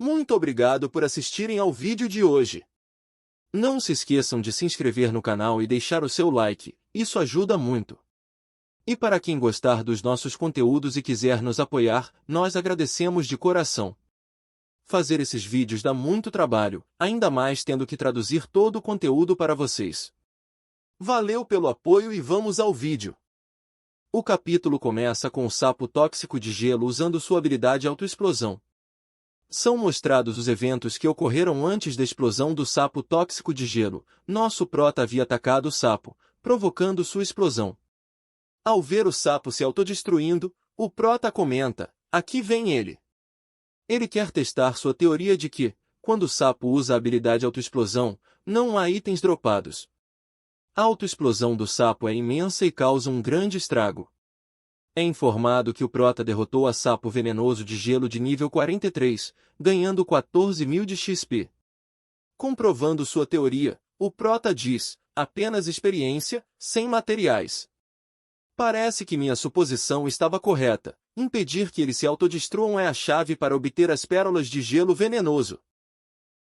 Muito obrigado por assistirem ao vídeo de hoje. Não se esqueçam de se inscrever no canal e deixar o seu like, isso ajuda muito. E para quem gostar dos nossos conteúdos e quiser nos apoiar, nós agradecemos de coração. Fazer esses vídeos dá muito trabalho, ainda mais tendo que traduzir todo o conteúdo para vocês. Valeu pelo apoio e vamos ao vídeo. O capítulo começa com o sapo tóxico de gelo usando sua habilidade autoexplosão. São mostrados os eventos que ocorreram antes da explosão do sapo tóxico de gelo. Nosso prota havia atacado o sapo, provocando sua explosão. Ao ver o sapo se autodestruindo, o prota comenta: aqui vem ele. Ele quer testar sua teoria de que, quando o sapo usa a habilidade autoexplosão, não há itens dropados. A autoexplosão do sapo é imensa e causa um grande estrago. É informado que o prota derrotou a sapo venenoso de gelo de nível 43, ganhando 14.000 de XP. Comprovando sua teoria, o prota diz: apenas experiência, sem materiais. Parece que minha suposição estava correta. Impedir que eles se autodestruam é a chave para obter as pérolas de gelo venenoso.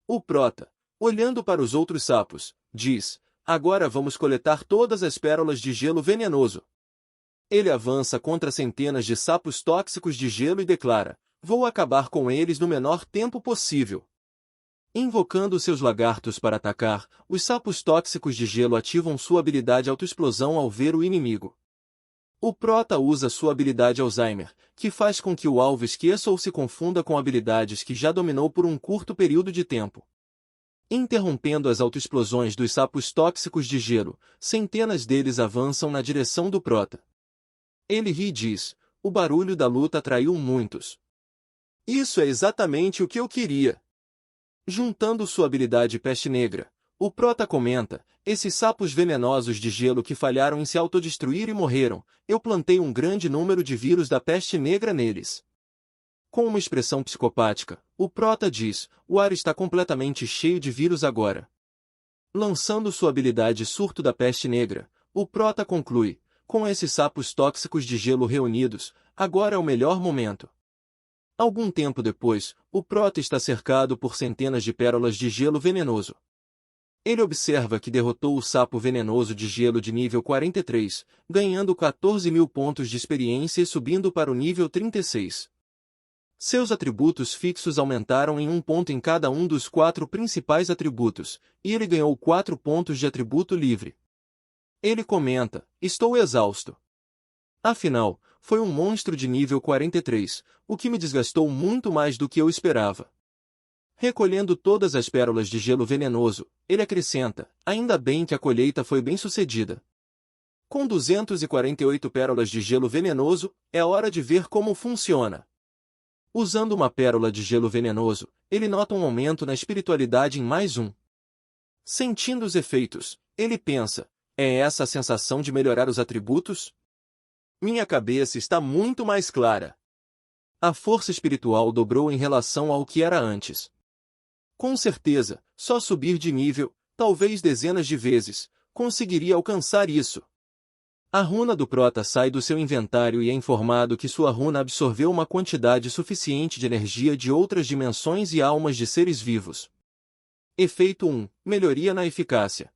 O prota, olhando para os outros sapos, diz: agora vamos coletar todas as pérolas de gelo venenoso. Ele avança contra centenas de sapos tóxicos de gelo e declara: vou acabar com eles no menor tempo possível. Invocando seus lagartos para atacar, os sapos tóxicos de gelo ativam sua habilidade autoexplosão ao ver o inimigo. O prota usa sua habilidade Alzheimer, que faz com que o alvo esqueça ou se confunda com habilidades que já dominou por um curto período de tempo. Interrompendo as autoexplosões dos sapos tóxicos de gelo, centenas deles avançam na direção do prota. Ele ri e diz: o barulho da luta atraiu muitos. Isso é exatamente o que eu queria. Juntando sua habilidade Peste Negra, o prota comenta: esses sapos venenosos de gelo que falharam em se autodestruir e morreram, eu plantei um grande número de vírus da Peste Negra neles. Com uma expressão psicopática, o prota diz: o ar está completamente cheio de vírus agora. Lançando sua habilidade Surto da Peste Negra, o prota conclui: com esses sapos tóxicos de gelo reunidos, agora é o melhor momento. Algum tempo depois, o prota está cercado por centenas de pérolas de gelo venenoso. Ele observa que derrotou o sapo venenoso de gelo de nível 43, ganhando 14.000 pontos de experiência e subindo para o nível 36. Seus atributos fixos aumentaram em 1 ponto em cada um dos 4 principais atributos, e ele ganhou 4 pontos de atributo livre. Ele comenta: estou exausto. Afinal, foi um monstro de nível 43, o que me desgastou muito mais do que eu esperava. Recolhendo todas as pérolas de gelo venenoso, ele acrescenta: ainda bem que a colheita foi bem sucedida. Com 248 pérolas de gelo venenoso, é hora de ver como funciona. Usando uma pérola de gelo venenoso, ele nota um aumento na espiritualidade em mais um. Sentindo os efeitos, ele pensa: é essa a sensação de melhorar os atributos? Minha cabeça está muito mais clara. A força espiritual dobrou em relação ao que era antes. Com certeza, só subir de nível, talvez dezenas de vezes, conseguiria alcançar isso. A runa do prota sai do seu inventário e é informado que sua runa absorveu uma quantidade suficiente de energia de outras dimensões e almas de seres vivos. Efeito 1. Melhoria na eficácia.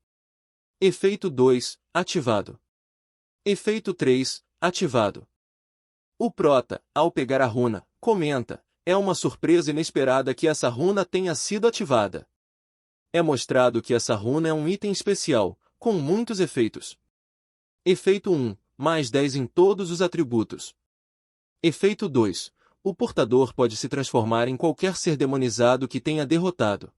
Efeito 2. Ativado. Efeito 3. Ativado. O prota, ao pegar a runa, comenta: é uma surpresa inesperada que essa runa tenha sido ativada. É mostrado que essa runa é um item especial, com muitos efeitos. Efeito 1. Mais 10 em todos os atributos. Efeito 2. O portador pode se transformar em qualquer ser demonizado que tenha derrotado.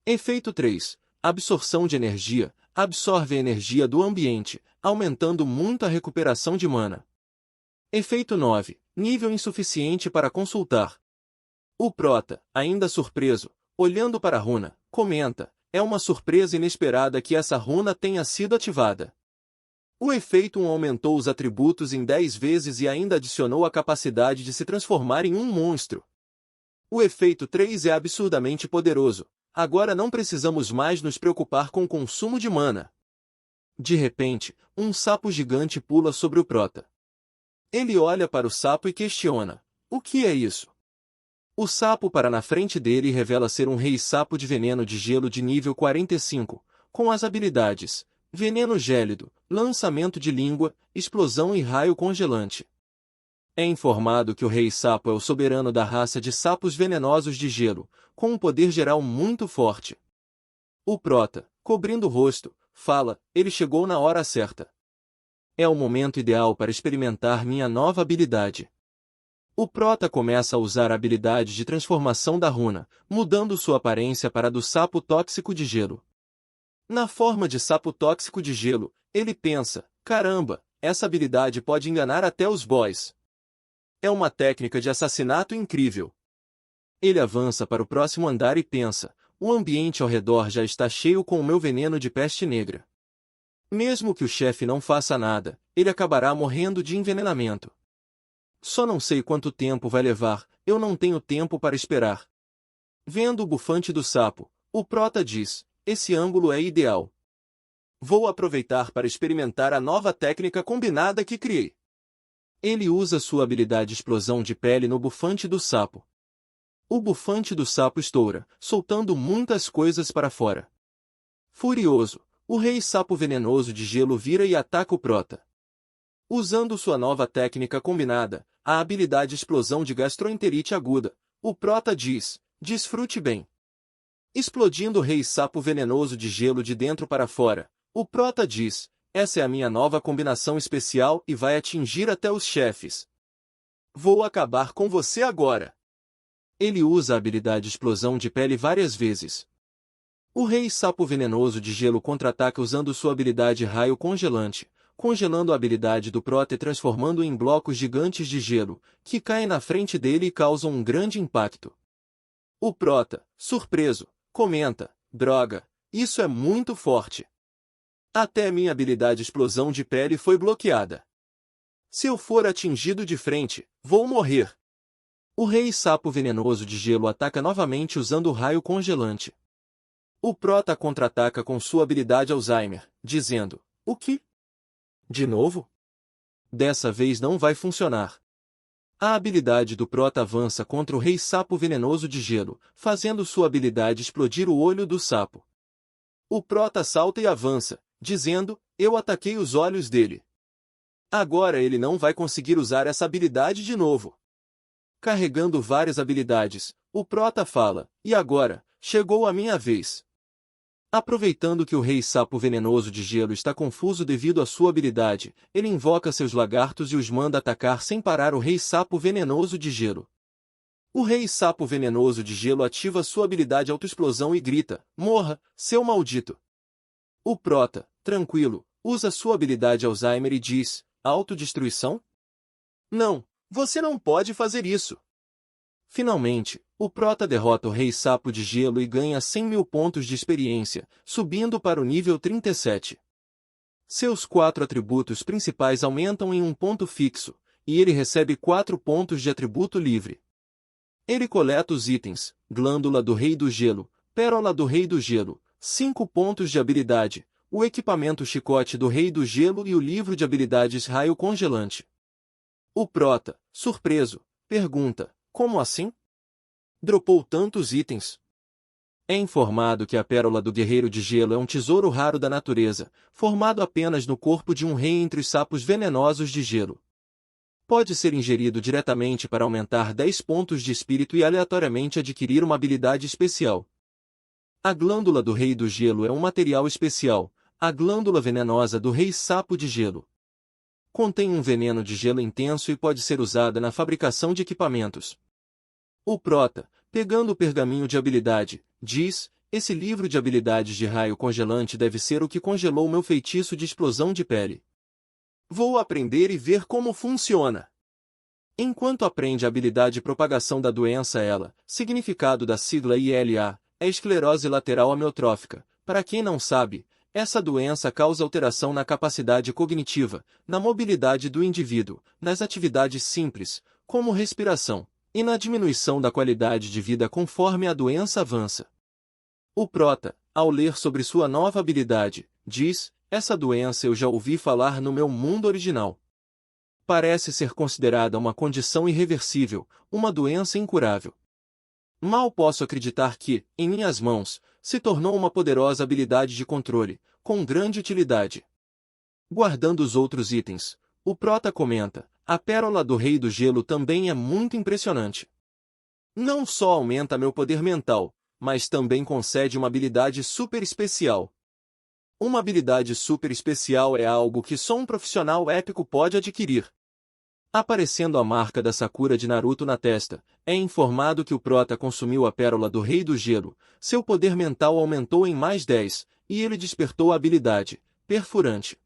Efeito 3. Absorção de energia. Absorve a energia do ambiente, aumentando muito a recuperação de mana. Efeito 9. Nível insuficiente para consultar. O prota, ainda surpreso, olhando para a runa, comenta: é uma surpresa inesperada que essa runa tenha sido ativada. O efeito 1 aumentou os atributos em 10 vezes e ainda adicionou a capacidade de se transformar em um monstro. O efeito 3 é absurdamente poderoso. Agora não precisamos mais nos preocupar com o consumo de mana. De repente, um sapo gigante pula sobre o prota. Ele olha para o sapo e questiona: o que é isso? O sapo para na frente dele e revela ser um rei sapo de veneno de gelo de nível 45, com as habilidades Veneno Gélido, Lançamento de Língua, Explosão e Raio Congelante. É informado que o rei sapo é o soberano da raça de sapos venenosos de gelo, com um poder geral muito forte. O prota, cobrindo o rosto, fala, ele chegou na hora certa. É o momento ideal para experimentar minha nova habilidade. O prota começa a usar a habilidade de transformação da runa, mudando sua aparência para a do sapo tóxico de gelo. Na forma de sapo tóxico de gelo, ele pensa, caramba, essa habilidade pode enganar até os boys. É uma técnica de assassinato incrível. Ele avança para o próximo andar e pensa, o ambiente ao redor já está cheio com o meu veneno de peste negra. Mesmo que o chefe não faça nada, ele acabará morrendo de envenenamento. Só não sei quanto tempo vai levar, eu não tenho tempo para esperar. Vendo o bufante do sapo, o prota diz, esse ângulo é ideal. Vou aproveitar para experimentar a nova técnica combinada que criei. Ele usa sua habilidade explosão de pele no bufante do sapo. O bufante do sapo estoura, soltando muitas coisas para fora. Furioso, o rei sapo venenoso de gelo vira e ataca o prota. Usando sua nova técnica combinada, a habilidade explosão de gastroenterite aguda, o prota diz, desfrute bem. Explodindo o rei sapo venenoso de gelo de dentro para fora, o prota diz, essa é a minha nova combinação especial e vai atingir até os chefes. Vou acabar com você agora. Ele usa a habilidade explosão de pele várias vezes. O rei sapo venenoso de gelo contra-ataca usando sua habilidade raio congelante, congelando a habilidade do prota e transformando em blocos gigantes de gelo, que caem na frente dele e causam um grande impacto. O prota, surpreso, comenta, droga, isso é muito forte. Até minha habilidade explosão de pele foi bloqueada. Se eu for atingido de frente, vou morrer. O rei sapo venenoso de gelo ataca novamente usando o raio congelante. O prota contra-ataca com sua habilidade Alzheimer, dizendo, o que? De novo? Dessa vez não vai funcionar. A habilidade do prota avança contra o rei sapo venenoso de gelo, fazendo sua habilidade explodir o olho do sapo. O prota salta e avança, dizendo, eu ataquei os olhos dele. Agora ele não vai conseguir usar essa habilidade de novo. Carregando várias habilidades, o prota fala, e agora, chegou a minha vez. Aproveitando que o rei sapo venenoso de gelo está confuso devido à sua habilidade, ele invoca seus lagartos e os manda atacar sem parar o rei sapo venenoso de gelo. O rei sapo venenoso de gelo ativa sua habilidade autoexplosão e grita, morra, seu maldito. O prota, tranquilo, usa sua habilidade Alzheimer e diz, autodestruição? Não, você não pode fazer isso. Finalmente, o prota derrota o rei sapo de gelo e ganha 100.000 pontos de experiência, subindo para o nível 37. Seus 4 atributos principais aumentam em um ponto fixo, e ele recebe 4 pontos de atributo livre. Ele coleta os itens, glândula do rei do gelo, pérola do rei do gelo, 5 pontos de habilidade, o equipamento chicote do rei do gelo e o livro de habilidades raio congelante. O prota, surpreso, pergunta, como assim? Dropou tantos itens? É informado que a pérola do guerreiro de gelo é um tesouro raro da natureza, formado apenas no corpo de um rei entre os sapos venenosos de gelo. Pode ser ingerido diretamente para aumentar 10 pontos de espírito e aleatoriamente adquirir uma habilidade especial. A glândula do rei do gelo é um material especial, a glândula venenosa do rei sapo de gelo. Contém um veneno de gelo intenso e pode ser usada na fabricação de equipamentos. O prota, pegando o pergaminho de habilidade, diz, esse livro de habilidades de raio congelante deve ser o que congelou meu feitiço de explosão de pele. Vou aprender e ver como funciona. Enquanto aprende a habilidade de propagação da doença ela, significado da sigla ILA, é esclerose lateral amiotrófica. Para quem não sabe, essa doença causa alteração na capacidade cognitiva, na mobilidade do indivíduo, nas atividades simples, como respiração, e na diminuição da qualidade de vida conforme a doença avança. O prota, ao ler sobre sua nova habilidade, diz, essa doença eu já ouvi falar no meu mundo original. Parece ser considerada uma condição irreversível, uma doença incurável. Mal posso acreditar que, em minhas mãos, se tornou uma poderosa habilidade de controle, com grande utilidade. Guardando os outros itens, o prota comenta, a pérola do Rei do Gelo também é muito impressionante. Não só aumenta meu poder mental, mas também concede uma habilidade super especial. Uma habilidade super especial é algo que só um profissional épico pode adquirir. Aparecendo a marca da Sakura de Naruto na testa, é informado que o prota consumiu a pérola do Rei do Gelo, seu poder mental aumentou em mais 10, e ele despertou a habilidade, Perfurante.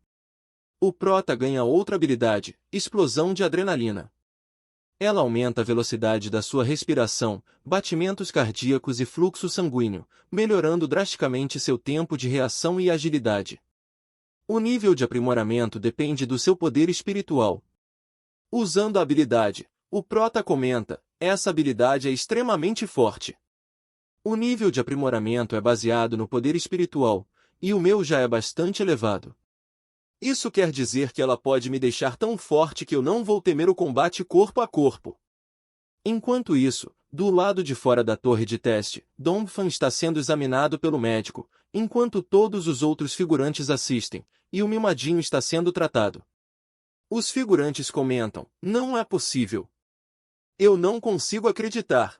O prota ganha outra habilidade, Explosão de Adrenalina. Ela aumenta a velocidade da sua respiração, batimentos cardíacos e fluxo sanguíneo, melhorando drasticamente seu tempo de reação e agilidade. O nível de aprimoramento depende do seu poder espiritual. Usando a habilidade, o prota comenta, essa habilidade é extremamente forte. O nível de aprimoramento é baseado no poder espiritual, e o meu já é bastante elevado. Isso quer dizer que ela pode me deixar tão forte que eu não vou temer o combate corpo a corpo. Enquanto isso, do lado de fora da torre de teste, Dongfan está sendo examinado pelo médico, enquanto todos os outros figurantes assistem, e o mimadinho está sendo tratado. Os figurantes comentam, não é possível. Eu não consigo acreditar.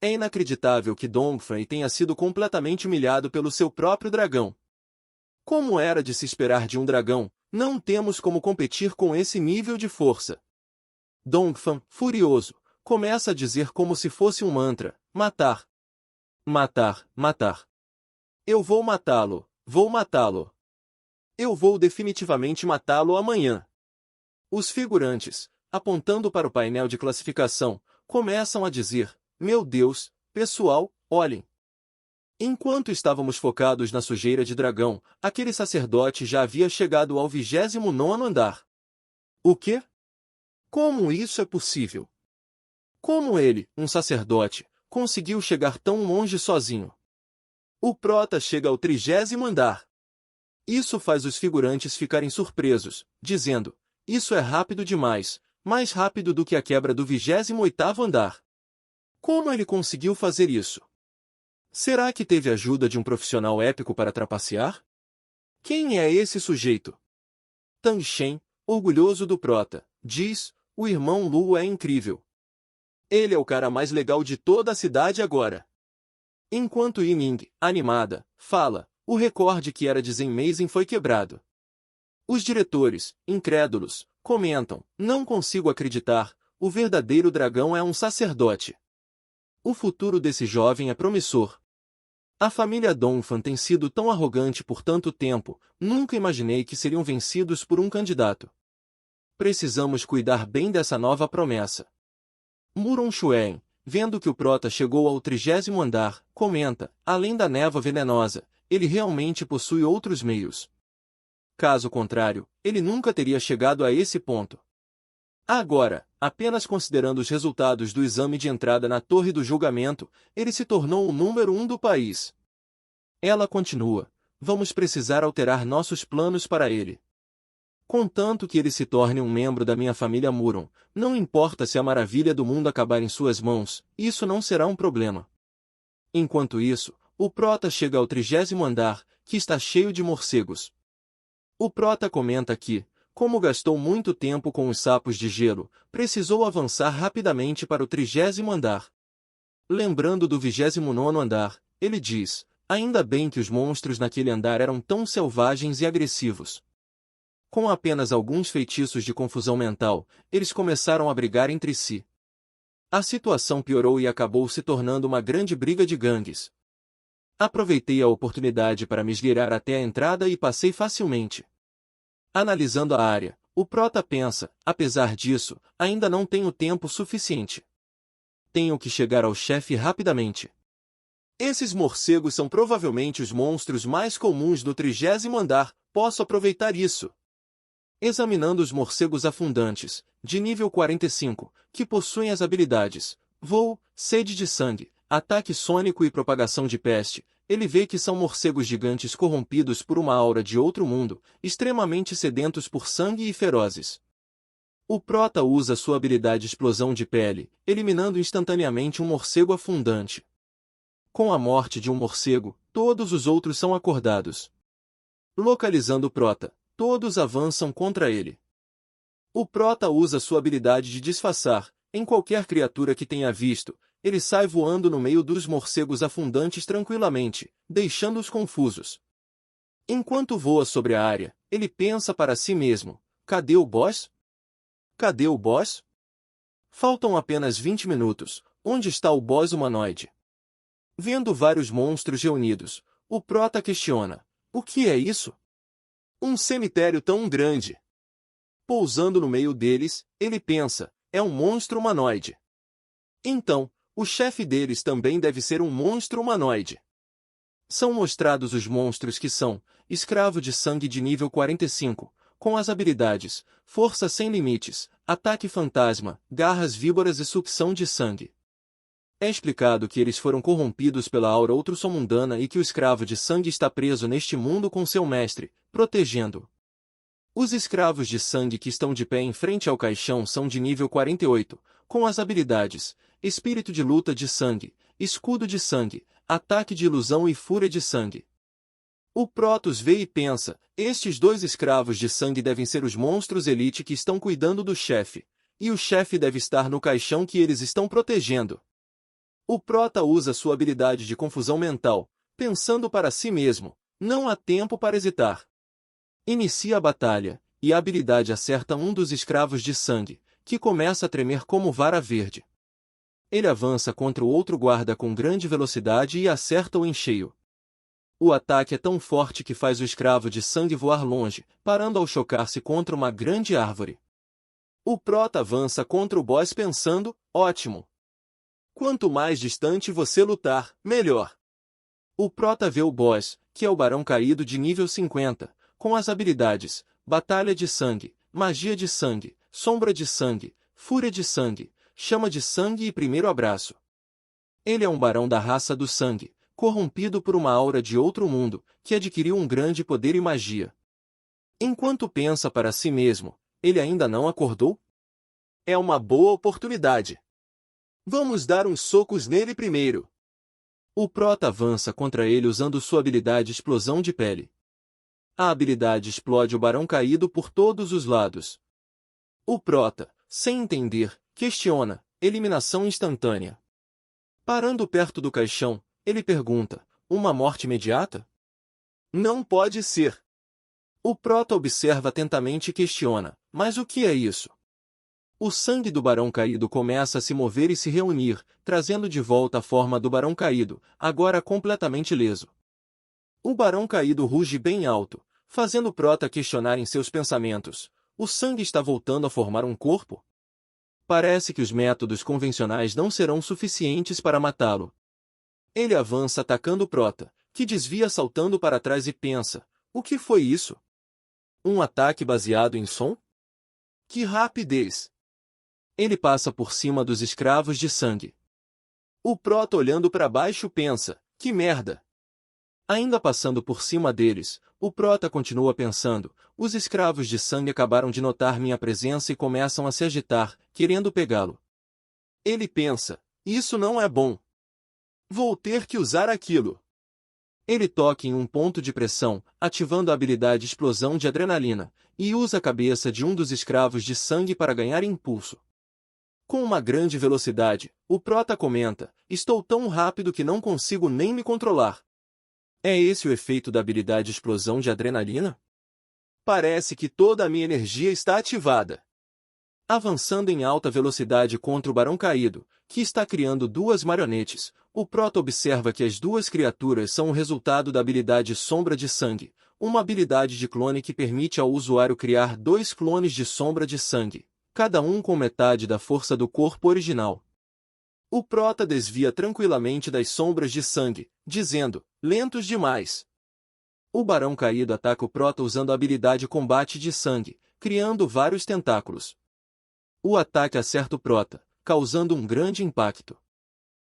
É inacreditável que Dongfan tenha sido completamente humilhado pelo seu próprio dragão. Como era de se esperar de um dragão, não temos como competir com esse nível de força. Dongfan, furioso, começa a dizer como se fosse um mantra, matar. Matar, matar. Eu vou matá-lo, vou matá-lo. Eu vou definitivamente matá-lo amanhã. Os figurantes, apontando para o painel de classificação, começam a dizer, meu Deus, pessoal, olhem. Enquanto estávamos focados na sujeira de dragão, aquele sacerdote já havia chegado ao 29º andar. O quê? Como isso é possível? Como ele, um sacerdote, conseguiu chegar tão longe sozinho? O prota chega ao 30º andar. Isso faz os figurantes ficarem surpresos, dizendo, isso é rápido demais, mais rápido do que a quebra do 28º andar. Como ele conseguiu fazer isso? Será que teve ajuda de um profissional épico para trapacear? Quem é esse sujeito? Tang Shen, orgulhoso do prota, diz, o irmão Lu é incrível. Ele é o cara mais legal de toda a cidade agora. Enquanto Yiming, animada, fala, o recorde que era de Zen Meizen foi quebrado. Os diretores, incrédulos, comentam, não consigo acreditar, o verdadeiro dragão é um sacerdote. O futuro desse jovem é promissor. A família Dongfan tem sido tão arrogante por tanto tempo, nunca imaginei que seriam vencidos por um candidato. Precisamos cuidar bem dessa nova promessa. Muron Xuen, vendo que o prota chegou ao 30º andar, comenta, além da névoa venenosa, ele realmente possui outros meios. Caso contrário, ele nunca teria chegado a esse ponto. Agora, apenas considerando os resultados do exame de entrada na Torre do Julgamento, ele se tornou o número 1 do país. Ela continua, vamos precisar alterar nossos planos para ele. Contanto que ele se torne um membro da minha família Muron, não importa se a maravilha do mundo acabar em suas mãos, isso não será um problema. Enquanto isso, o prota chega ao 30º andar, que está cheio de morcegos. O prota comenta que, como gastou muito tempo com os sapos de gelo, precisou avançar rapidamente para o 30º andar. Lembrando do 29º andar, ele diz, ainda bem que os monstros naquele andar eram tão selvagens e agressivos. Com apenas alguns feitiços de confusão mental, eles começaram a brigar entre si. A situação piorou e acabou se tornando uma grande briga de gangues. Aproveitei a oportunidade para me esgueirar até a entrada e passei facilmente. Analisando a área, o prota pensa, apesar disso, ainda não tenho tempo suficiente. Tenho que chegar ao chefe rapidamente. Esses morcegos são provavelmente os monstros mais comuns do 30º andar, posso aproveitar isso. Examinando os morcegos afundantes, de nível 45, que possuem as habilidades Voo, Sede de Sangue, Ataque Sônico e Propagação de Peste, ele vê que são morcegos gigantes corrompidos por uma aura de outro mundo, extremamente sedentos por sangue e ferozes. O Prota usa sua habilidade Explosão de Pele, eliminando instantaneamente um morcego afundante. Com a morte de um morcego, todos os outros são acordados. Localizando o Prota, todos avançam contra ele. O Prota usa sua habilidade de disfarçar, em qualquer criatura que tenha visto, ele sai voando no meio dos morcegos afundantes tranquilamente, deixando-os confusos. Enquanto voa sobre a área, ele pensa para si mesmo, cadê o boss? Cadê o boss? Faltam apenas 20 minutos, onde está o boss humanoide? Vendo vários monstros reunidos, o Prota questiona, o que é isso? Um cemitério tão grande. Pousando no meio deles, ele pensa, é um monstro humanoide. Então, o chefe deles também deve ser um monstro humanoide. São mostrados os monstros que são, escravo de sangue de nível 45, com as habilidades, força sem limites, ataque fantasma, garras víboras e sucção de sangue. É explicado que eles foram corrompidos pela aura outrosomundana e que o escravo de sangue está preso neste mundo com seu mestre, protegendo-o. Os escravos de sangue que estão de pé em frente ao caixão são de nível 48, com as habilidades, espírito de luta de sangue, escudo de sangue, ataque de ilusão e fúria de sangue. O Protoss vê e pensa, estes dois escravos de sangue devem ser os monstros elite que estão cuidando do chefe, e o chefe deve estar no caixão que eles estão protegendo. O Prota usa sua habilidade de confusão mental, pensando para si mesmo, não há tempo para hesitar. Inicia a batalha, e a habilidade acerta um dos escravos de sangue, que começa a tremer como vara verde. Ele avança contra o outro guarda com grande velocidade e acerta-o em cheio. O ataque é tão forte que faz o escravo de sangue voar longe, parando ao chocar-se contra uma grande árvore. O Prota avança contra o boss pensando, ótimo. Quanto mais distante você lutar, melhor. O Prota vê o boss, que é o Barão Caído de nível 50, com as habilidades, Batalha de Sangue, Magia de Sangue, Sombra de Sangue, Fúria de Sangue, Chama de Sangue e Primeiro Abraço. Ele é um barão da raça do sangue, corrompido por uma aura de outro mundo, que adquiriu um grande poder e magia. Enquanto pensa para si mesmo, ele ainda não acordou? É uma boa oportunidade. Vamos dar uns socos nele primeiro. O Prota avança contra ele usando sua habilidade Explosão de Pele. A habilidade explode o Barão Caído por todos os lados. O Prota, sem entender, questiona, eliminação instantânea. Parando perto do caixão, ele pergunta, uma morte imediata? Não pode ser. O Prota observa atentamente e questiona, mas o que é isso? O sangue do Barão Caído começa a se mover e se reunir, trazendo de volta a forma do Barão Caído, agora completamente ileso. O Barão Caído ruge bem alto, fazendo o Prota questionar em seus pensamentos, o sangue está voltando a formar um corpo? Parece que os métodos convencionais não serão suficientes para matá-lo. Ele avança atacando o Prota, que desvia saltando para trás e pensa, o que foi isso? Um ataque baseado em som? Que rapidez! Ele passa por cima dos escravos de sangue. O Prota olhando para baixo pensa, que merda! Ainda passando por cima deles, o Prota continua pensando, os escravos de sangue acabaram de notar minha presença e começam a se agitar, querendo pegá-lo. Ele pensa, isso não é bom. Vou ter que usar aquilo. Ele toca em um ponto de pressão, ativando a habilidade Explosão de Adrenalina, e usa a cabeça de um dos escravos de sangue para ganhar impulso. Com uma grande velocidade, o Prota comenta, estou tão rápido que não consigo nem me controlar. É esse o efeito da habilidade Explosão de Adrenalina? Parece que toda a minha energia está ativada. Avançando em alta velocidade contra o Barão Caído, que está criando duas marionetes, o Prota observa que as duas criaturas são o resultado da habilidade Sombra de Sangue, uma habilidade de clone que permite ao usuário criar dois clones de Sombra de Sangue, cada um com metade da força do corpo original. O Prota desvia tranquilamente das sombras de sangue, dizendo, lentos demais. O Barão Caído ataca o Prota usando a habilidade Combate de Sangue, criando vários tentáculos. O ataque acerta o Prota, causando um grande impacto.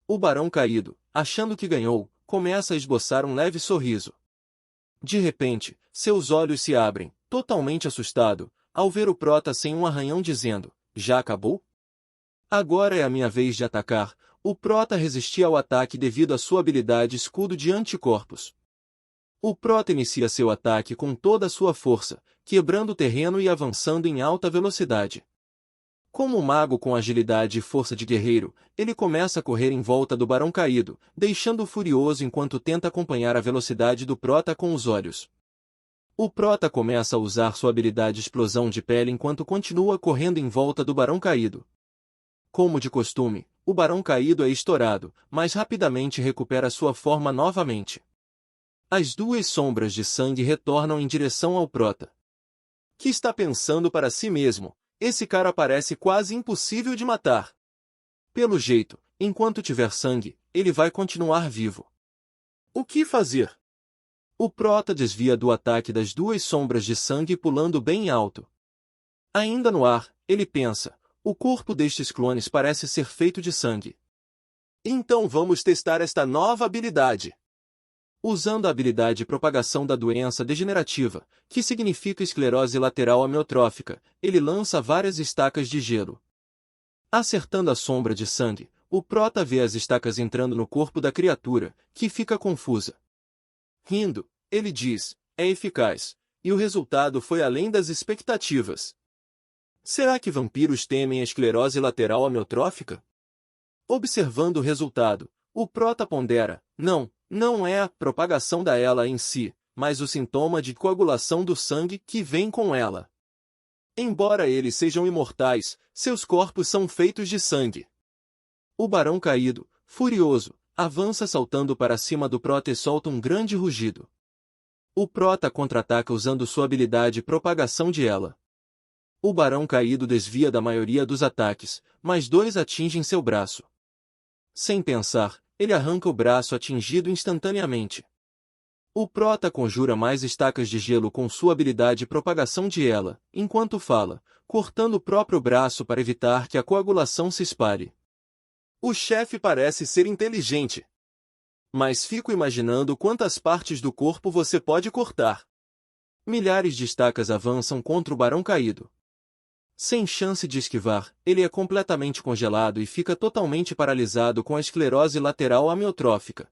O Barão Caído, achando que ganhou, começa a esboçar um leve sorriso. De repente, seus olhos se abrem, totalmente assustado, ao ver o Prota sem um arranhão dizendo, já acabou? Agora é a minha vez de atacar. O Prota resistia ao ataque devido à sua habilidade escudo de anticorpos. O Prota inicia seu ataque com toda a sua força, quebrando o terreno e avançando em alta velocidade. Como um mago com agilidade e força de guerreiro, ele começa a correr em volta do Barão Caído, deixando-o furioso enquanto tenta acompanhar a velocidade do Prota com os olhos. O Prota começa a usar sua habilidade Explosão de Pele enquanto continua correndo em volta do Barão Caído. Como de costume, o Barão Caído é estourado, mas rapidamente recupera sua forma novamente. As duas sombras de sangue retornam em direção ao Prota. Que está pensando para si mesmo? Esse cara parece quase impossível de matar. Pelo jeito, enquanto tiver sangue, ele vai continuar vivo. O que fazer? O Prota desvia do ataque das duas sombras de sangue pulando bem alto. Ainda no ar, ele pensa, o corpo destes clones parece ser feito de sangue. Então vamos testar esta nova habilidade. Usando a habilidade Propagação da Doença Degenerativa, que significa esclerose lateral amiotrófica, ele lança várias estacas de gelo. Acertando a sombra de sangue, o Prota vê as estacas entrando no corpo da criatura, que fica confusa. Rindo, ele diz, é eficaz, e o resultado foi além das expectativas. Será que vampiros temem a esclerose lateral amiotrófica? Observando o resultado, o Prota pondera, não é a propagação da ela em si, mas o sintoma de coagulação do sangue que vem com ela. Embora eles sejam imortais, seus corpos são feitos de sangue. O Barão Caído, furioso, avança saltando para cima do Prota e solta um grande rugido. O Prota contra-ataca usando sua habilidade Propagação de ela. O Barão Caído desvia da maioria dos ataques, mas dois atingem seu braço. Sem pensar, ele arranca o braço atingido instantaneamente. O Prota conjura mais estacas de gelo com sua habilidade Propagação de ela, enquanto fala, cortando o próprio braço para evitar que a coagulação se espalhe. O chefe parece ser inteligente. Mas fico imaginando quantas partes do corpo você pode cortar. Milhares de estacas avançam contra o Barão Caído. Sem chance de esquivar, ele é completamente congelado e fica totalmente paralisado com a esclerose lateral amiotrófica.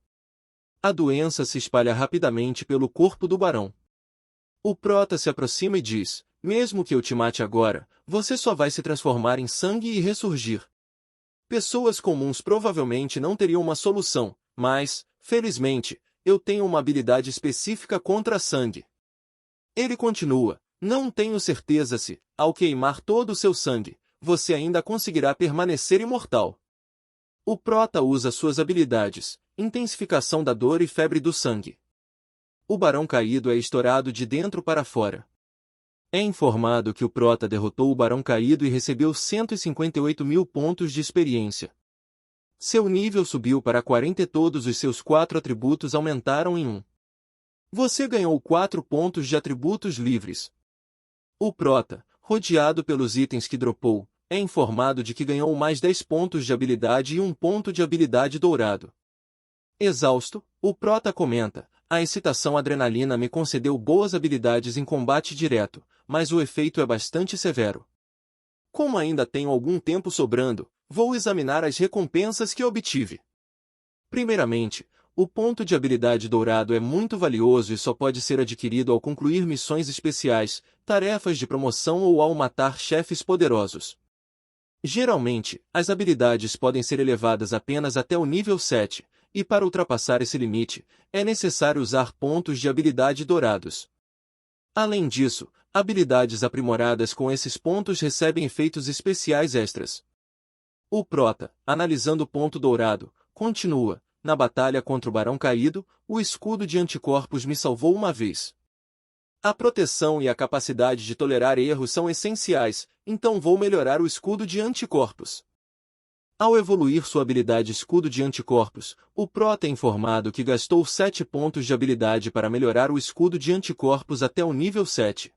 A doença se espalha rapidamente pelo corpo do barão. O Prota se aproxima e diz, mesmo que eu te mate agora, você só vai se transformar em sangue e ressurgir. Pessoas comuns provavelmente não teriam uma solução, mas, felizmente, eu tenho uma habilidade específica contra sangue. Ele continua, não tenho certeza se, ao queimar todo o seu sangue, você ainda conseguirá permanecer imortal. O Prota usa suas habilidades, intensificação da dor e febre do sangue. O Barão Caído é estourado de dentro para fora. É informado que o Prota derrotou o Barão Caído e recebeu 158.000 pontos de experiência. Seu nível subiu para 40 e todos os seus 4 atributos aumentaram em 1. Você ganhou 4 pontos de atributos livres. O Prota, rodeado pelos itens que dropou, é informado de que ganhou mais 10 pontos de habilidade e 1 ponto de habilidade dourado. Exausto, o Prota comenta, a excitação adrenalina me concedeu boas habilidades em combate direto, mas o efeito é bastante severo. Como ainda tenho algum tempo sobrando, vou examinar as recompensas que obtive. Primeiramente, o ponto de habilidade dourado é muito valioso e só pode ser adquirido ao concluir missões especiais, tarefas de promoção ou ao matar chefes poderosos. Geralmente, as habilidades podem ser elevadas apenas até o nível 7, e para ultrapassar esse limite, é necessário usar pontos de habilidade dourados. Além disso, habilidades aprimoradas com esses pontos recebem efeitos especiais extras. O Prota, analisando o ponto dourado, continua, na batalha contra o Barão Caído, o escudo de anticorpos me salvou uma vez. A proteção e a capacidade de tolerar erros são essenciais, então vou melhorar o escudo de anticorpos. Ao evoluir sua habilidade Escudo de Anticorpos, o Prota é informado que gastou 7 pontos de habilidade para melhorar o escudo de anticorpos até o nível 7.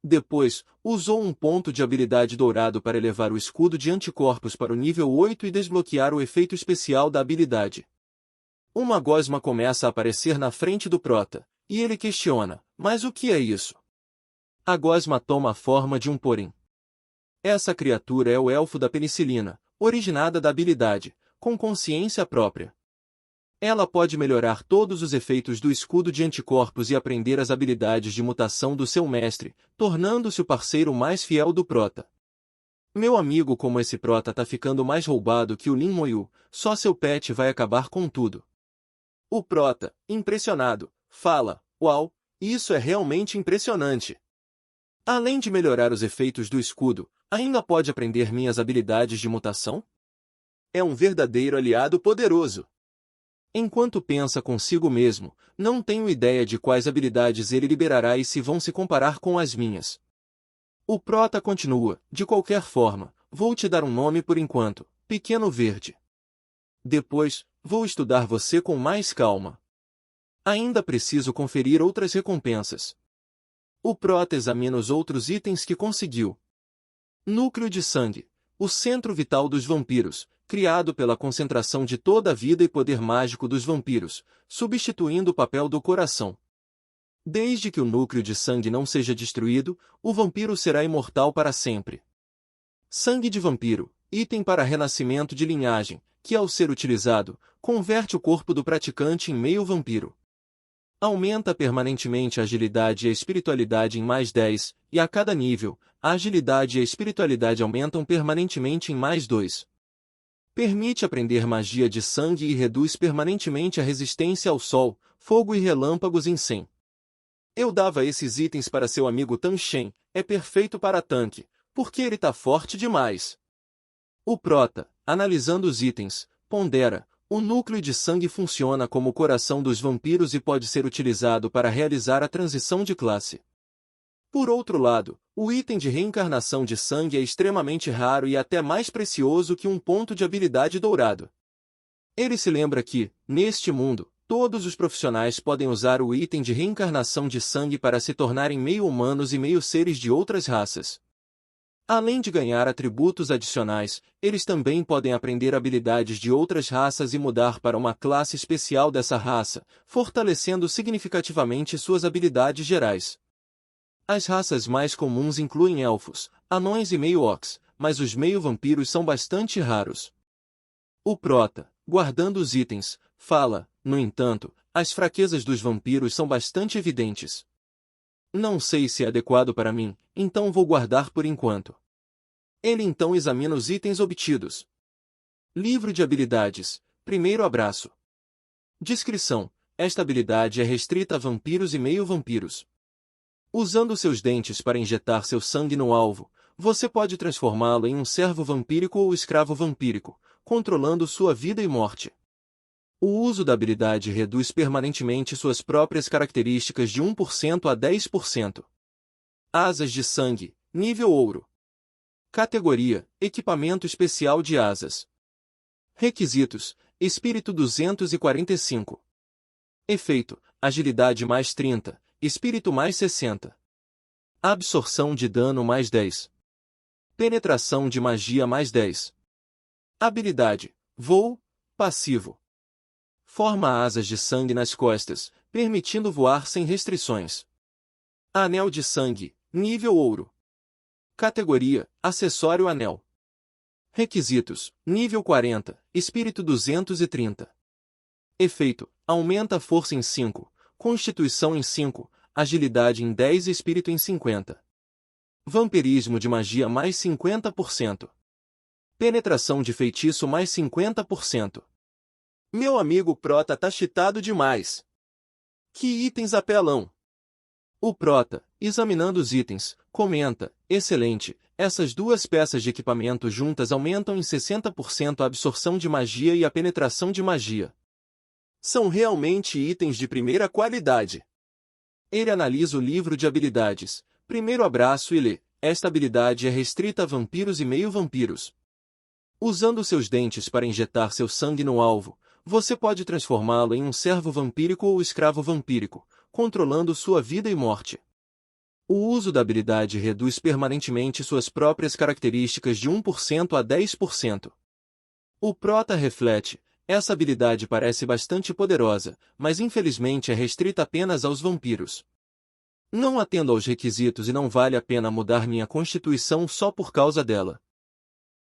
Depois, usou um ponto de habilidade dourado para elevar o escudo de anticorpos para o nível 8 e desbloquear o efeito especial da habilidade. Uma gosma começa a aparecer na frente do Prota, e ele questiona, mas o que é isso? A gosma toma a forma de um porim. Essa criatura é o elfo da penicilina, originada da habilidade, com consciência própria. Ela pode melhorar todos os efeitos do escudo de anticorpos e aprender as habilidades de mutação do seu mestre, tornando-se o parceiro mais fiel do prota. Meu amigo, como esse prota tá ficando mais roubado que o Lin Moyu, só seu pet vai acabar com tudo. O prota, impressionado, fala: "Uau, isso é realmente impressionante. Além de melhorar os efeitos do escudo, ainda pode aprender minhas habilidades de mutação? É um verdadeiro aliado poderoso." Enquanto pensa consigo mesmo, não tenho ideia de quais habilidades ele liberará e se vão se comparar com as minhas. O prota continua: "De qualquer forma, vou te dar um nome por enquanto, Pequeno Verde. Depois, vou estudar você com mais calma. Ainda preciso conferir outras recompensas." O prota examina os outros itens que conseguiu. Núcleo de sangue, o centro vital dos vampiros, criado pela concentração de toda a vida e poder mágico dos vampiros, substituindo o papel do coração. Desde que o núcleo de sangue não seja destruído, o vampiro será imortal para sempre. Sangue de vampiro, item para renascimento de linhagem, que ao ser utilizado, converte o corpo do praticante em meio vampiro. Aumenta permanentemente a agilidade e a espiritualidade em mais 10, e a cada nível, a agilidade e a espiritualidade aumentam permanentemente em mais 2. Permite aprender magia de sangue e reduz permanentemente a resistência ao sol, fogo e relâmpagos em 100. Eu dava esses itens para seu amigo Tan Shen, é perfeito para tanque, porque ele tá forte demais. O prota, analisando os itens, pondera: o núcleo de sangue funciona como o coração dos vampiros e pode ser utilizado para realizar a transição de classe. Por outro lado, o item de reencarnação de sangue é extremamente raro e até mais precioso que um ponto de habilidade dourado. Ele se lembra que, neste mundo, todos os profissionais podem usar o item de reencarnação de sangue para se tornarem meio humanos e meio seres de outras raças. Além de ganhar atributos adicionais, eles também podem aprender habilidades de outras raças e mudar para uma classe especial dessa raça, fortalecendo significativamente suas habilidades gerais. As raças mais comuns incluem elfos, anões e meio-orcs, mas os meio-vampiros são bastante raros. O prota, guardando os itens, fala: no entanto, as fraquezas dos vampiros são bastante evidentes. Não sei se é adequado para mim, então vou guardar por enquanto. Ele então examina os itens obtidos. Livro de habilidades, primeiro abraço. Descrição: esta habilidade é restrita a vampiros e meio-vampiros. Usando seus dentes para injetar seu sangue no alvo, você pode transformá-lo em um servo vampírico ou escravo vampírico, controlando sua vida e morte. O uso da habilidade reduz permanentemente suas próprias características de 1% a 10%. Asas de sangue, nível ouro. Categoria: equipamento especial de asas. Requisitos: espírito 245. Efeito: agilidade mais 30. Espírito mais 60. Absorção de dano mais 10. Penetração de magia mais 10. Habilidade: voo, passivo. Forma asas de sangue nas costas, permitindo voar sem restrições. Anel de sangue, nível ouro. Categoria: acessório anel. Requisitos: nível 40, espírito 230. Efeito: aumenta a força em 5. Constituição em 5, agilidade em 10 e espírito em 50. Vampirismo de magia mais 50%. Penetração de feitiço mais 50%. Meu amigo prota tá cheatado demais. Que itens apelão! O prota, examinando os itens, comenta: excelente, essas duas peças de equipamento juntas aumentam em 60% a absorção de magia e a penetração de magia. São realmente itens de primeira qualidade. Ele analisa o livro de habilidades, primeiro abraço e lê: esta habilidade é restrita a vampiros e meio-vampiros. Usando seus dentes para injetar seu sangue no alvo, você pode transformá-lo em um servo vampírico ou escravo vampírico, controlando sua vida e morte. O uso da habilidade reduz permanentemente suas próprias características de 1% a 10%. O prota reflete: essa habilidade parece bastante poderosa, mas infelizmente é restrita apenas aos vampiros. Não atendo aos requisitos e não vale a pena mudar minha constituição só por causa dela.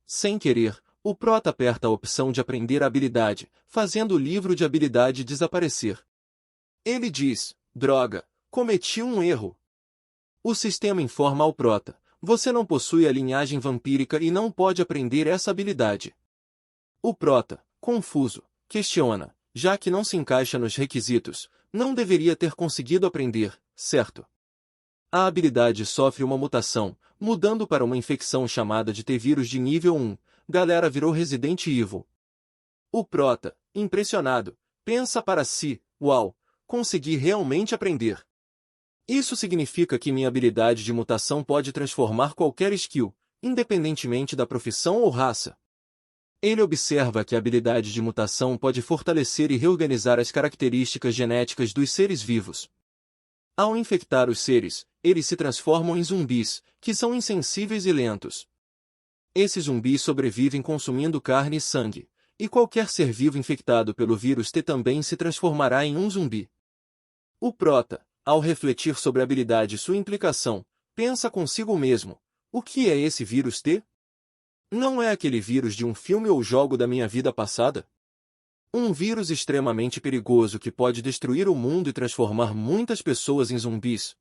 Sem querer, o prota aperta a opção de aprender a habilidade, fazendo o livro de habilidade desaparecer. Ele diz: droga, cometi um erro. O sistema informa ao prota: você não possui a linhagem vampírica e não pode aprender essa habilidade. O prota, confuso, questiona: já que não se encaixa nos requisitos, não deveria ter conseguido aprender, certo? A habilidade sofre uma mutação, mudando para uma infecção chamada de T-vírus de nível 1. Galera virou Resident Evil. O prota, impressionado, pensa para si: uau, consegui realmente aprender. Isso significa que minha habilidade de mutação pode transformar qualquer skill, independentemente da profissão ou raça. Ele observa que a habilidade de mutação pode fortalecer e reorganizar as características genéticas dos seres vivos. Ao infectar os seres, eles se transformam em zumbis, que são insensíveis e lentos. Esses zumbis sobrevivem consumindo carne e sangue, e qualquer ser vivo infectado pelo vírus T também se transformará em um zumbi. O prota, ao refletir sobre a habilidade e sua implicação, pensa consigo mesmo: o que é esse vírus T? Não é aquele vírus de um filme ou jogo da minha vida passada? Um vírus extremamente perigoso que pode destruir o mundo e transformar muitas pessoas em zumbis.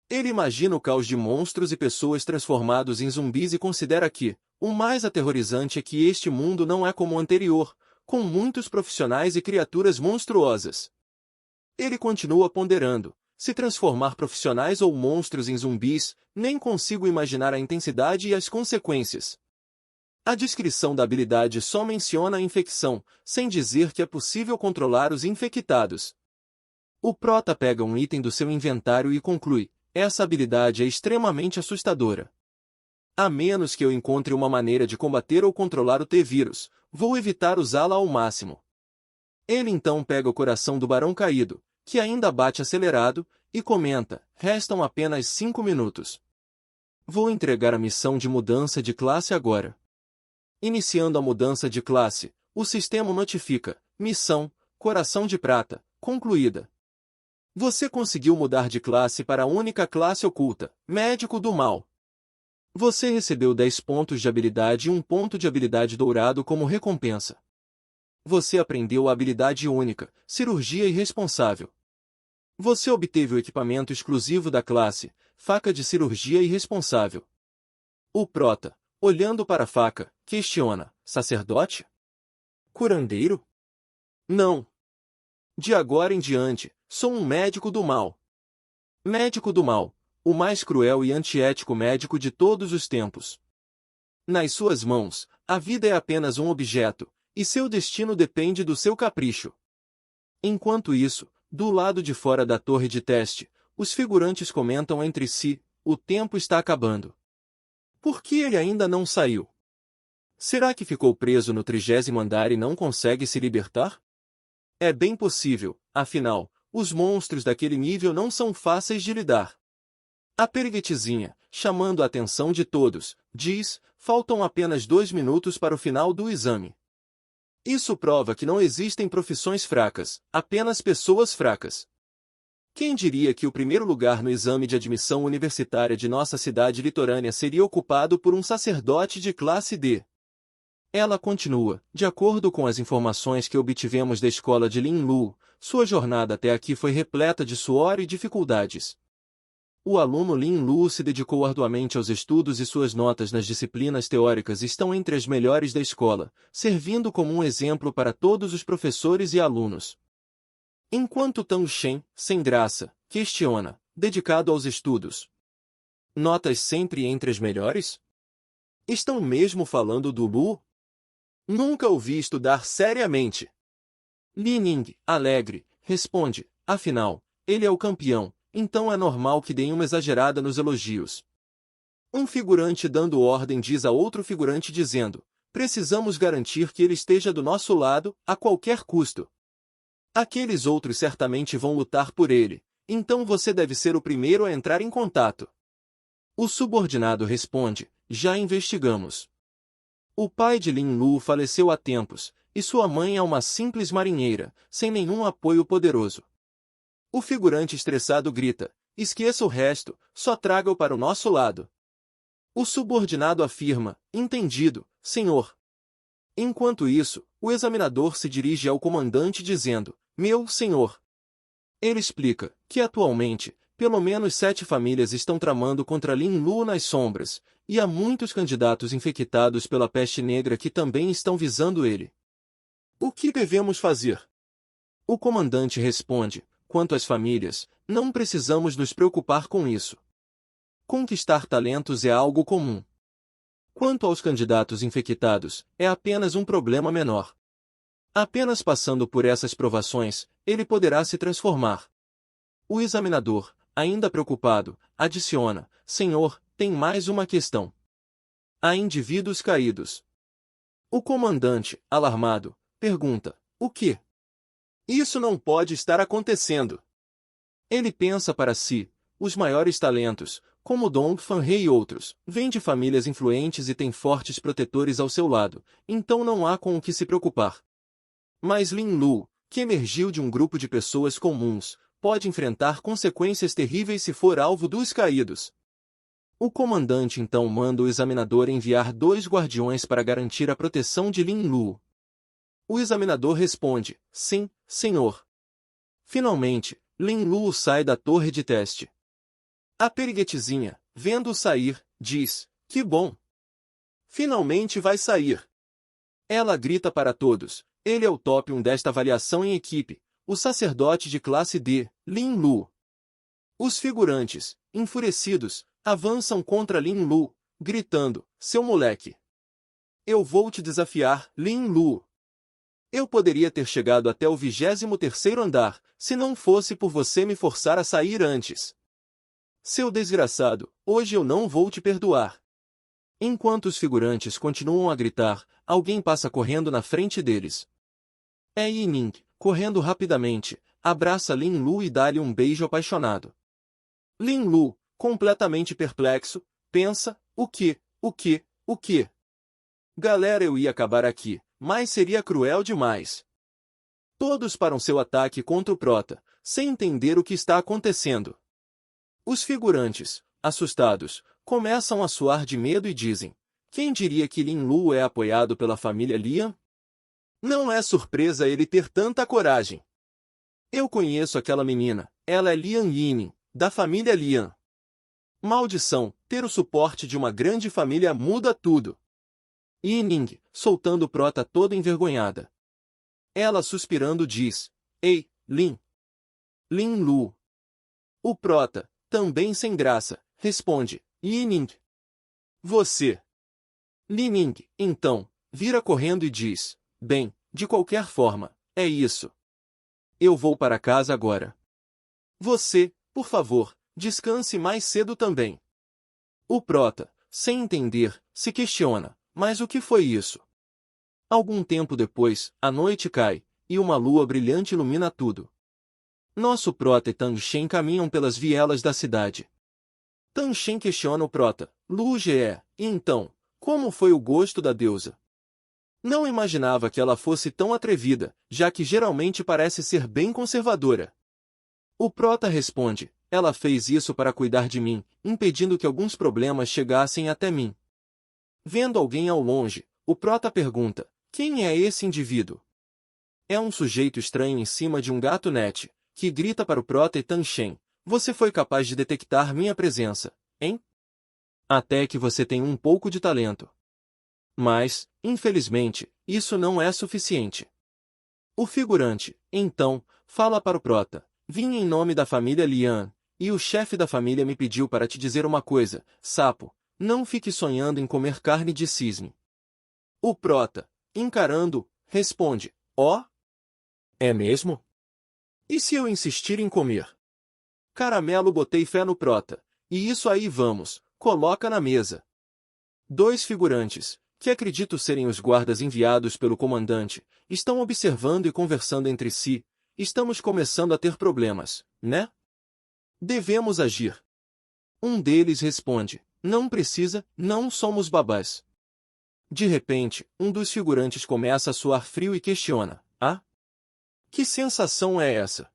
Ele imagina o caos de monstros e pessoas transformados em zumbis e considera que o mais aterrorizante é que este mundo não é como o anterior, com muitos profissionais e criaturas monstruosas. Ele continua ponderando: se transformar profissionais ou monstros em zumbis, nem consigo imaginar a intensidade e as consequências. A descrição da habilidade só menciona a infecção, sem dizer que é possível controlar os infectados. O prota pega um item do seu inventário e conclui: essa habilidade é extremamente assustadora. A menos que eu encontre uma maneira de combater ou controlar o T-vírus, vou evitar usá-la ao máximo. Ele então pega o coração do Barão Caído, que ainda bate acelerado, e comenta: restam apenas 5 minutos. Vou entregar a missão de mudança de classe agora. Iniciando a mudança de classe, o sistema notifica: missão, Coração de Prata, concluída. Você conseguiu mudar de classe para a única classe oculta, Médico do Mal. Você recebeu 10 pontos de habilidade e 1 ponto de habilidade dourado como recompensa. Você aprendeu a habilidade única, Cirurgia Irresponsável. Você obteve o equipamento exclusivo da classe, Faca de Cirurgia Irresponsável. O prota, olhando para a faca, questiona: sacerdote? Curandeiro? Não. De agora em diante, sou um médico do mal. Médico do mal, o mais cruel e antiético médico de todos os tempos. Nas suas mãos, a vida é apenas um objeto, e seu destino depende do seu capricho. Enquanto isso, do lado de fora da torre de teste, os figurantes comentam entre si: o tempo está acabando. Por que ele ainda não saiu? Será que ficou preso no 30º andar e não consegue se libertar? É bem possível, afinal, os monstros daquele nível não são fáceis de lidar. A periguetezinha, chamando a atenção de todos, diz: faltam apenas 2 minutos para o final do exame. Isso prova que não existem profissões fracas, apenas pessoas fracas. Quem diria que o primeiro lugar no exame de admissão universitária de nossa cidade litorânea seria ocupado por um sacerdote de classe D? Ela continua: de acordo com as informações que obtivemos da escola de Lin Lu, sua jornada até aqui foi repleta de suor e dificuldades. O aluno Lin Lu se dedicou arduamente aos estudos e suas notas nas disciplinas teóricas estão entre as melhores da escola, servindo como um exemplo para todos os professores e alunos. Enquanto Tang Shen, sem graça, questiona: dedicado aos estudos. Notas sempre entre as melhores? Estão mesmo falando do Lu? Nunca o vi estudar seriamente. Li Ning, alegre, responde: afinal, ele é o campeão, então é normal que deem uma exagerada nos elogios. Um figurante dando ordem diz a outro figurante dizendo: precisamos garantir que ele esteja do nosso lado, a qualquer custo. Aqueles outros certamente vão lutar por ele, então você deve ser o primeiro a entrar em contato. O subordinado responde: já investigamos. O pai de Lin Lu faleceu há tempos, e sua mãe é uma simples marinheira, sem nenhum apoio poderoso. O figurante estressado grita: esqueça o resto, só traga-o para o nosso lado. O subordinado afirma, entendido, senhor. Enquanto isso, o examinador se dirige ao comandante dizendo, meu senhor. Ele explica que atualmente, pelo menos 7 famílias estão tramando contra Lin Lu nas sombras, e há muitos candidatos infectados pela peste negra que também estão visando ele. O que devemos fazer? O comandante responde, quanto às famílias, não precisamos nos preocupar com isso. Conquistar talentos é algo comum. Quanto aos candidatos infectados, é apenas um problema menor. Apenas passando por essas provações, ele poderá se transformar. O examinador, ainda preocupado, adiciona, senhor, tem mais uma questão. Há indivíduos caídos. O comandante, alarmado, pergunta, o quê? Isso não pode estar acontecendo. Ele pensa para si, os maiores talentos, como Dong Fanhe e outros, vêm de famílias influentes e têm fortes protetores ao seu lado, então não há com o que se preocupar. Mas Lin Lu, que emergiu de um grupo de pessoas comuns, pode enfrentar consequências terríveis se for alvo dos caídos. O comandante então manda o examinador enviar 2 guardiões para garantir a proteção de Lin Lu. O examinador responde, sim, senhor. Finalmente, Lin Lu sai da torre de teste. A periguetezinha, vendo-o sair, diz, que bom! Finalmente vai sair! Ela grita para todos, ele é o top 1 desta avaliação em equipe, o sacerdote de classe D, Lin Lu. Os figurantes, enfurecidos, avançam contra Lin Lu, gritando, seu moleque! Eu vou te desafiar, Lin Lu! Eu poderia ter chegado até o 23º andar, se não fosse por você me forçar a sair antes. Seu desgraçado, hoje eu não vou te perdoar. Enquanto os figurantes continuam a gritar, alguém passa correndo na frente deles. É Yining, correndo rapidamente, abraça Lin Lu e dá-lhe um beijo apaixonado. Lin Lu, completamente perplexo, pensa, o quê? Galera, eu ia acabar aqui, mas seria cruel demais. Todos param seu ataque contra o Prota, sem entender o que está acontecendo. Os figurantes, assustados, começam a suar de medo e dizem, quem diria que Lin Lu é apoiado pela família Lian? Não é surpresa ele ter tanta coragem. Eu conheço aquela menina, ela é Lian Yining, da família Lian. Maldição, ter o suporte de uma grande família muda tudo. Yining, soltando o Prota toda envergonhada. Ela suspirando diz, ei, Lin Lu. O Prota, também sem graça, responde, Yining. Você. Yining, então, vira correndo e diz, bem, de qualquer forma, é isso. Eu vou para casa agora. Você, por favor, descanse mais cedo também. O Prota, sem entender, se questiona, mas o que foi isso? Algum tempo depois, a noite cai, e uma lua brilhante ilumina tudo. Nosso Prota e Tang Shen caminham pelas vielas da cidade. Tang Shen questiona o Prota, Lu Ge, e então, como foi o gosto da deusa? Não imaginava que ela fosse tão atrevida, já que geralmente parece ser bem conservadora. O Prota responde, ela fez isso para cuidar de mim, impedindo que alguns problemas chegassem até mim. Vendo alguém ao longe, o Prota pergunta, quem é esse indivíduo? É um sujeito estranho em cima de um gato net, que grita para o Prota e Tang Shen, você foi capaz de detectar minha presença, hein? Até que você tem um pouco de talento. Mas, infelizmente, isso não é suficiente. O figurante, então, fala para o Prota, vim em nome da família Lian, e o chefe da família me pediu para te dizer uma coisa, sapo, não fique sonhando em comer carne de cisne. O Prota, encarando, responde, ó? É mesmo? E se eu insistir em comer? Caramelo, botei fé no Prota, e isso aí vamos, coloca na mesa. 2 figurantes, que acredito serem os guardas enviados pelo comandante, estão observando e conversando entre si, estamos começando a ter problemas, né? Devemos agir. Um deles responde, não precisa, não somos babás. De repente, um dos figurantes começa a suar frio e questiona, ah? Que sensação é essa?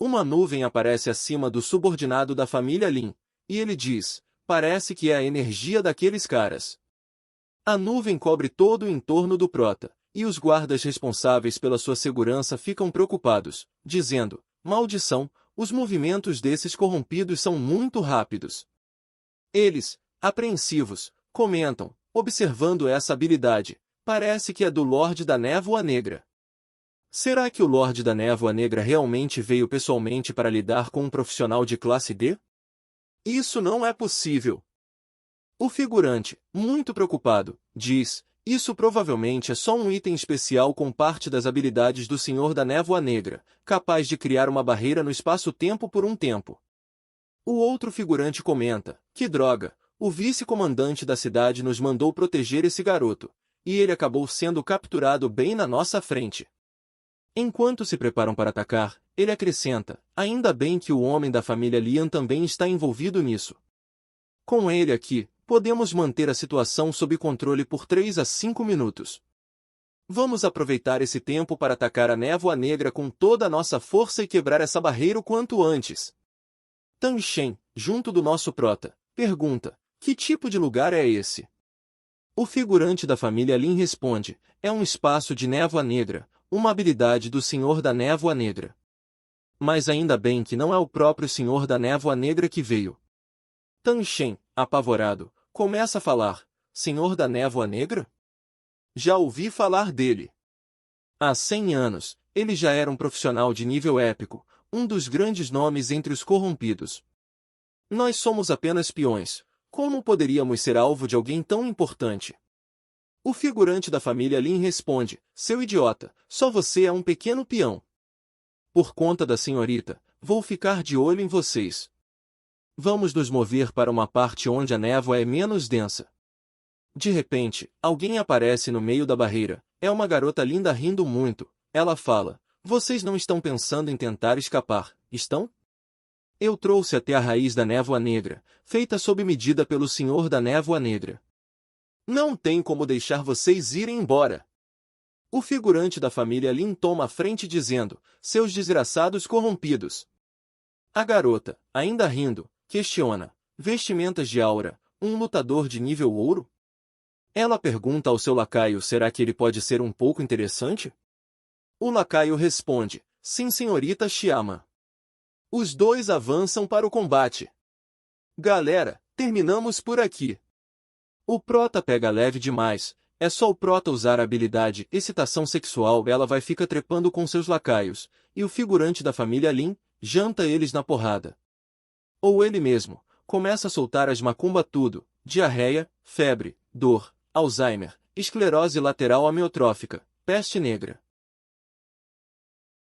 Uma nuvem aparece acima do subordinado da família Lin, e ele diz, parece que é a energia daqueles caras. A nuvem cobre todo o entorno do prota, e os guardas responsáveis pela sua segurança ficam preocupados, dizendo, maldição, os movimentos desses corrompidos são muito rápidos. Eles, apreensivos, comentam, observando essa habilidade, parece que é do Lorde da Névoa Negra. Será que o Lorde da Névoa Negra realmente veio pessoalmente para lidar com um profissional de classe D? Isso não é possível. O figurante, muito preocupado, diz, isso provavelmente é só um item especial com parte das habilidades do Senhor da Névoa Negra, capaz de criar uma barreira no espaço-tempo por um tempo. O outro figurante comenta, que droga, o vice-comandante da cidade nos mandou proteger esse garoto, e ele acabou sendo capturado bem na nossa frente. Enquanto se preparam para atacar, ele acrescenta, ainda bem que o homem da família Lian também está envolvido nisso. Com ele aqui, podemos manter a situação sob controle por 3 a 5 minutos. Vamos aproveitar esse tempo para atacar a Névoa Negra com toda a nossa força e quebrar essa barreira o quanto antes. Tang Shen, junto do nosso prota, pergunta, que tipo de lugar é esse? O figurante da família Lin responde, é um espaço de névoa negra, uma habilidade do Senhor da Névoa Negra. Mas ainda bem que não é o próprio Senhor da Névoa Negra que veio. Tang Shen, apavorado, começa a falar, Senhor da Névoa Negra? Já ouvi falar dele. Há 100 anos, ele já era um profissional de nível épico, um dos grandes nomes entre os corrompidos. Nós somos apenas peões, como poderíamos ser alvo de alguém tão importante? O figurante da família Lin responde, seu idiota, só você é um pequeno peão. Por conta da senhorita, vou ficar de olho em vocês. Vamos nos mover para uma parte onde a névoa é menos densa. De repente, alguém aparece no meio da barreira, é uma garota linda rindo muito, ela fala, vocês não estão pensando em tentar escapar, estão? Eu trouxe até a raiz da névoa negra, feita sob medida pelo Senhor da Névoa Negra. Não tem como deixar vocês irem embora. O figurante da família Lin toma a frente dizendo, seus desgraçados corrompidos. A garota, ainda rindo, questiona, vestimentas de aura, um lutador de nível ouro? Ela pergunta ao seu lacaio, será que ele pode ser um pouco interessante? O lacaio responde, sim senhorita Xiama. Os dois avançam para o combate. Galera, terminamos por aqui. O prota pega leve demais, é só o prota usar a habilidade excitação sexual, ela vai ficar trepando com seus lacaios, e o figurante da família Lin, janta eles na porrada. Ou ele mesmo, começa a soltar as macumba tudo, diarreia, febre, dor, Alzheimer, esclerose lateral amiotrófica, peste negra.